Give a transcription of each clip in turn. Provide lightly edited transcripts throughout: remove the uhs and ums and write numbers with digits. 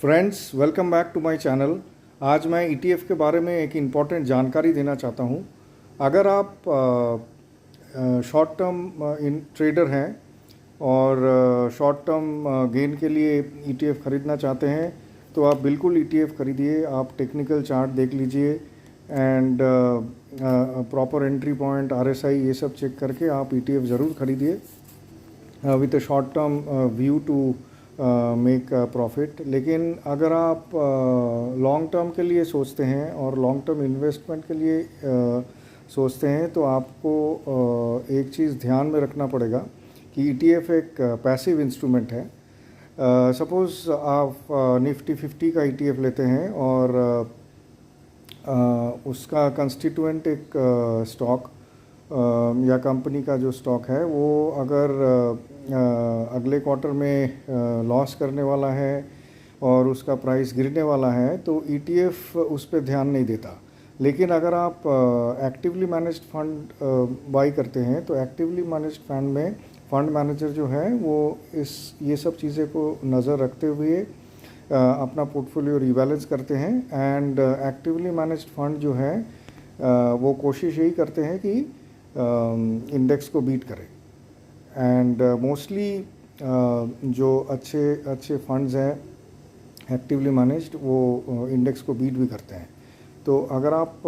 Friends, welcome back to my channel. आज मैं ETF के बारे में एक इम्पॉर्टेंट जानकारी देना चाहता हूँ। अगर आप शॉर्ट टर्म इन ट्रेडर हैं और शॉर्ट टर्म गेन के लिए ईटीएफ ख़रीदना चाहते हैं तो आप बिल्कुल ईटीएफ खरीदिए। आप टेक्निकल चार्ट देख लीजिए and proper entry point, RSI ये सब चेक करके आप ईटीएफ ज़रूर खरीदिए with a short term view to make profit. लेकिन अगर आप लॉन्ग टर्म के लिए सोचते हैं और लॉन्ग टर्म इन्वेस्टमेंट के लिए सोचते हैं तो आपको एक चीज़ ध्यान में रखना पड़ेगा कि ईटीएफ एक पैसिव इंस्ट्रूमेंट है। सपोज़ आप निफ्टी 50 का ईटीएफ लेते हैं और उसका कंस्टिट्यूएंट एक स्टॉक या कंपनी का जो स्टॉक है वो अगर अगले क्वार्टर में लॉस करने वाला है और उसका प्राइस गिरने वाला है तो ईटीएफ उस पर ध्यान नहीं देता। लेकिन अगर आप एक्टिवली मैनेज्ड फंड बाई करते हैं तो एक्टिवली मैनेज्ड फंड में फंड मैनेजर जो है वो ये सब चीज़ें को नज़र रखते हुए अपना पोर्टफोलियो रीबैलेंस करते हैं। एंड एक्टिवली मैनेज्ड फंड जो है वो कोशिश यही करते हैं कि इंडेक्स को बीट करें। एंड मोस्टली जो अच्छे फंड्स हैं एक्टिवली मैनेज्ड वो इंडेक्स को बीट भी करते हैं। तो अगर आप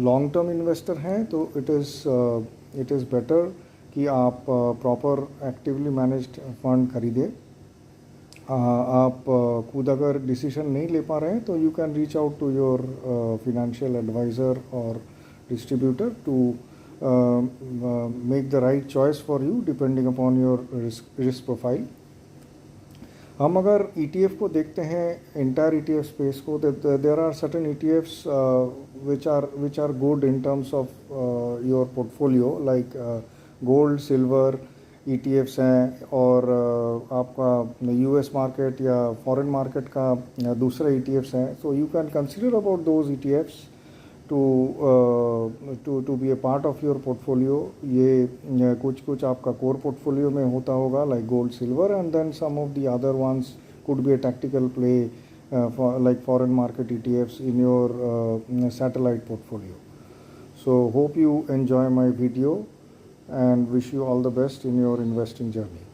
लॉन्ग टर्म इन्वेस्टर हैं तो इट इज़ बेटर कि आप प्रॉपर एक्टिवली मैनेज्ड फंड खरीदें। आप खुद अगर डिसीजन नहीं ले पा रहे हैं तो you can reach out to your financial adviser और distributor to make the right choice for you depending upon your risk profile। हम अगर ETF को देखते हैं entire ETF space को, there are certain ETFs which are good in terms of your portfolio like gold, silver ETFs हैं और आपका US market या फॉरेन मार्केट का दूसरा ETFs हैं। So you can consider about those ETFs to be a part of your portfolio। ये कुछ आपका core portfolio में होता होगा like gold, silver, and then some of the other ones could be a tactical play for like foreign market ETFs in your satellite portfolio। So hope you enjoy my video and wish you all the best in your investing journey।